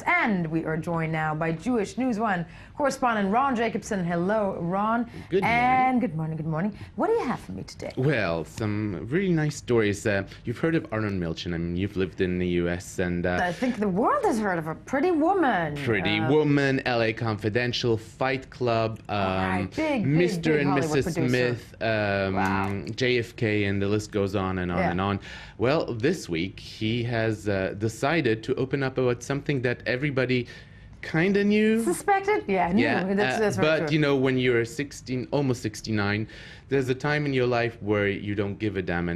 And we are joined now by Jewish News One correspondent Ron Jacobson. Hello, Ron. Good morning. And good morning, good morning. What do you have for me today? Well, some really nice stories. You've heard of Arnon Milchan. I mean, you've lived in the U.S. and... I think the world has heard of her. Pretty Woman. Pretty Woman, L.A. Confidential, Fight Club, big Mr. and Hollywood Mrs. producer. Smith, Wow. JFK, and the list goes on and on and on. Well, this week he has decided to open up about something that everybody kind of knew. Suspected? Yeah, I knew. Yeah, That's very but true. you know, when you're 16, almost 69, there's a time in your life where you don't give a damn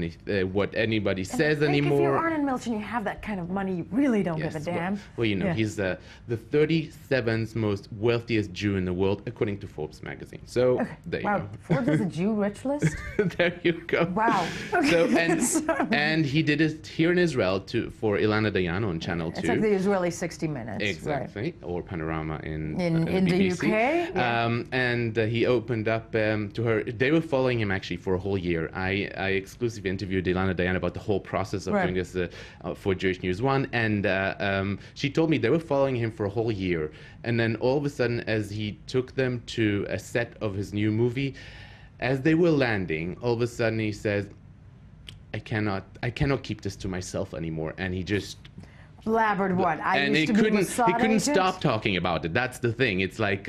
what anybody says I think anymore. if you aren't in Milch and you have that kind of money, you really don't give a Yes, damn. well, you know, Yeah. he's the 37th most wealthiest Jew in the world, according to Forbes magazine. So there you Wow, go. Forbes is a Jew rich list? There you go. Wow. Okay. And he did it here in Israel for Ilana Dayan on Channel 2. It's like the Israeli 60 Minutes. Exactly, Right. or Panorama in In the BBC. UK, yeah. And he opened up to her. They were following him actually for a whole year. I exclusively interviewed Ilana Dayan about the whole process of Right. doing this for Jewish News One, and she told me they were following him for a whole year. And then all of a sudden, as he took them to a set of his new movie, as they were landing, all of a sudden he says, I cannot keep this to myself anymore. And he just Blabbered what? and used to be a Mossad he couldn't agent? stop talking about it. That's the thing. It's like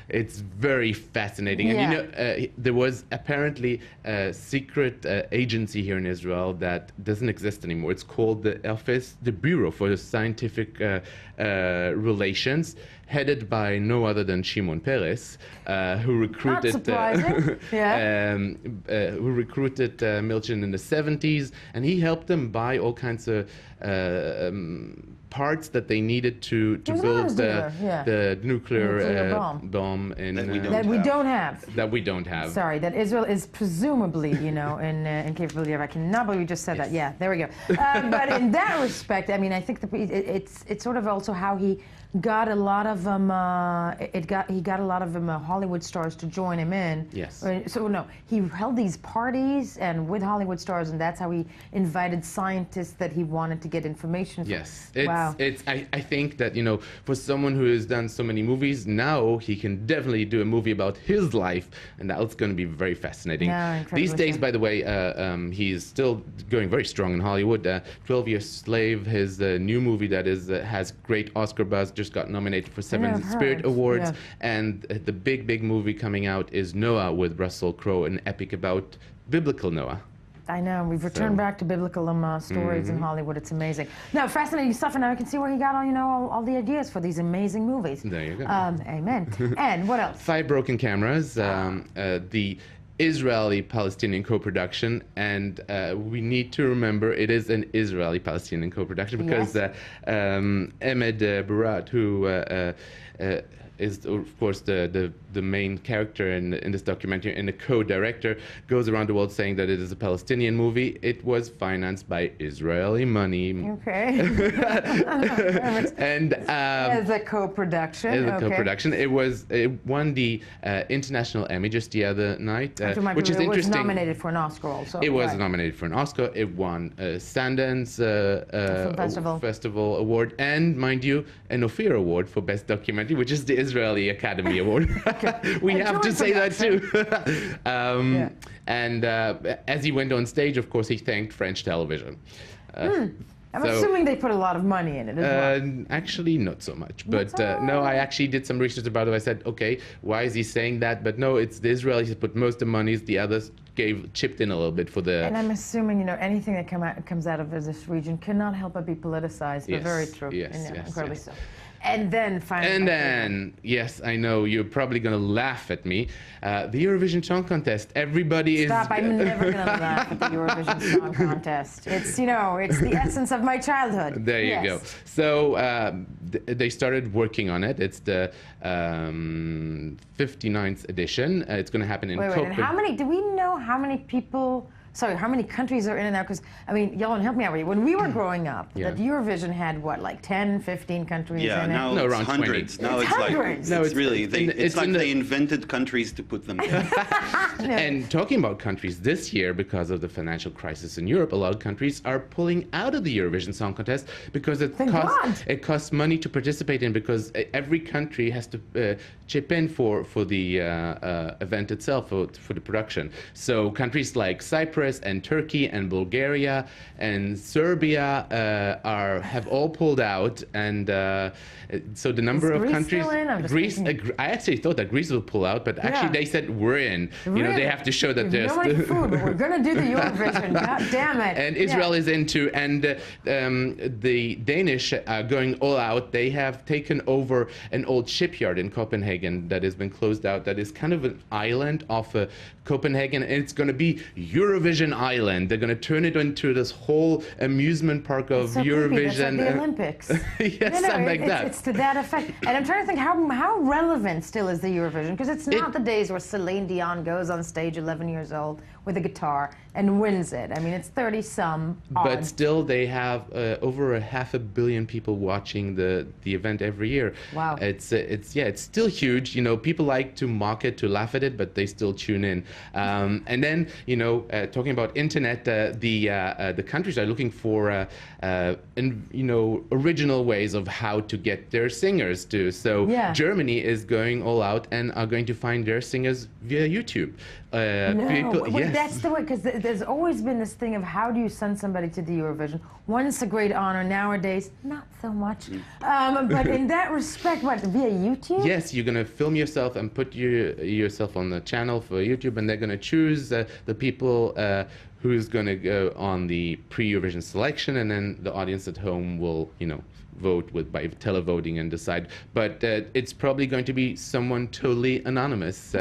it's very fascinating. Yeah. And you know, there was apparently a secret agency here in Israel that doesn't exist anymore. It's called the Bureau for Scientific Relations, headed by no other than Shimon Peres, who recruited surprising. Yeah. who recruited Milchan in the 70s, and he helped them buy all kinds of parts that they needed to was an build arms dealer, yeah. the nuclear Nuclear bomb in, That we don't That we don't have. that we don't have. Sorry, that Israel is presumably, you know, in capability of. I cannot believe you just said that. Yeah, there we go. But in that respect, I mean, I think it's sort of also how he got a lot of he got a lot of Hollywood stars to join him in. Yes. So no, he held these parties and with Hollywood stars, and that's how he invited scientists that he wanted to get information from. Yes, Wow. I think that, you know, for someone who has done so many movies, now he can definitely do a movie about his life, and that's going to be very fascinating. Yeah, incredibly These days, so. by the way, he's still going very strong in Hollywood. 12 Years Slave, his new movie that has great Oscar buzz, just got nominated for 7 I've Spirit heard. Awards. Yeah. And the big movie coming out is Noah with Russell Crowe, an epic about biblical Noah. I know, we've returned back to biblical stories in Hollywood. It's amazing. No, fascinating stuff, and now I can see where he got all, you know, all the ideas for these amazing movies. There you go. Amen. And what else? 5 Broken Cameras, the Israeli-Palestinian co-production, and we need to remember it is an Israeli-Palestinian co-production because Ahmed Barat, who is of course the main character in this documentary and the co-director, goes around the world saying that it is a Palestinian movie. It was financed by Israeli money. Okay. And As a co-production. as a Okay. co-production, it won the International Emmy just the other night, which is It was interesting. nominated for an Oscar also. It was Right. nominated for an Oscar. It won a Sundance Film Festival. Award, and mind you, an Ophir Award for Best Documentary, which is the Israeli Academy Award. We A have to joint say that too. Yeah. And as he went on stage, of course, he thanked French television. I'm So- assuming they put a lot of money in it as well. Actually, not so much. But no, I actually did some research about it. I said, okay, why is he saying that? But no, it's the Israelis that put most of the monies. The others chipped in a little bit for the. And I'm assuming, you know, anything that comes out of this region cannot help but be politicized, but Yes, very true. yes, And, yes, incredibly yes. so. And then finally. And then, yes, I know you're probably going to laugh at me. The Eurovision Song Contest. Everybody Stop, is. I'm never going to laugh at the Eurovision Song Contest. It's, you know, it's the essence of my childhood. There you go. Yes. So they started working on it. It's the 59th edition. It's going to happen in Wait, and Copenhagen. do we know how many people sorry, how many countries are in it now? Because, I mean, Johan, help me out. When we were growing up, Yeah. that Eurovision had, what, like 10, 15 countries Yeah, in it? now No, it's around 20. hundreds. Now It's it's like hundreds. No, it's it's- really it's like in the- they invented countries to put them in. And talking about countries, this year, because of the financial crisis in Europe, a lot of countries are pulling out of the Eurovision Song Contest because Thank God. it costs money to participate in, because every country has to chip in for the event itself, for the production. So countries like Cyprus and Turkey and Bulgaria and Serbia have all pulled out, and so the number Is of Greece countries. still in? I'm just Greece, thinking. I actually thought that Greece would pull out, but actually Yeah. they said we're in. You know, they have to show that We there's. don't like food, but we're going to do the Eurovision. God damn it. And Israel Yeah. is into, and the Danish are going all out. They have taken over an old shipyard in Copenhagen that has been closed out. That is kind of an island off Copenhagen, and it's going to be Eurovision Island. They're going to turn it into this whole amusement park of So creepy. That's Eurovision. like the Olympics. Yes, something like that. It's to that effect. And I'm trying to think how relevant still is the Eurovision, because it's not the days where Celine Dion goes on stage 11 years old with a guitar and wins it. I mean, it's 30-some But odd. still, they have over 500 million people watching the event every year. Wow. It's still huge. You know, people like to mock it, to laugh at it, but they still tune in. And then, you know, talking about internet, the countries are looking for original ways of how to get their singers to. So Yeah. Germany is going all out and are going to find their singers via YouTube. No, Yes. that's the way, because there's always been this thing of how do you send somebody to the Eurovision? One, it's a great honor. Nowadays, not so much. But in that respect, what, via YouTube? Yes, you're going to film yourself and put yourself on the channel for YouTube, and they're going to choose the people who's going to go on the pre-Eurovision selection, and then the audience at home will, vote by televoting and decide. But it's probably going to be someone totally anonymous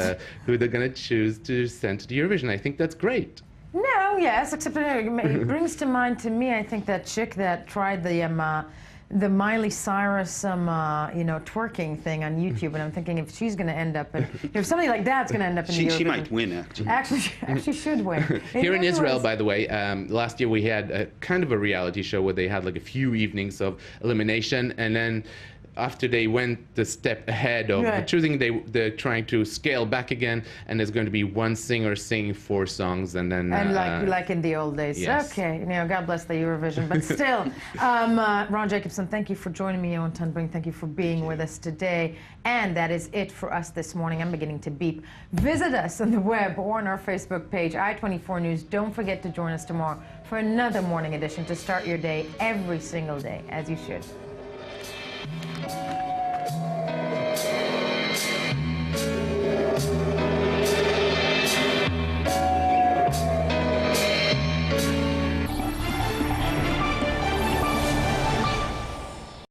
who they're going to choose to send to the Eurovision. I think that's great. No, yes, except it brings to mind, to me, I think that chick that tried the Miley Cyrus, twerking thing on YouTube, and I'm thinking if she's going to end up, if somebody like that's going to end up in the Eurovision. She might win, actually. Actually should win. Here in any Israel, ways- by the way, last year we had a kind of a reality show where they had like a few evenings of elimination, and then after they went the step ahead of Right. choosing, they're trying to scale back again, and there's going to be one singer singing 4 songs, and then And like in the old days. yes. Okay, God bless the Eurovision. But still, Ron Jacobson, thank you for joining me. Johan Tunbring, thank you for being with us today. And that is it for us this morning. I'm beginning to beep. Visit us on the web or on our Facebook page, I24 News. Don't forget to join us tomorrow for another morning edition to start your day every single day, as you should.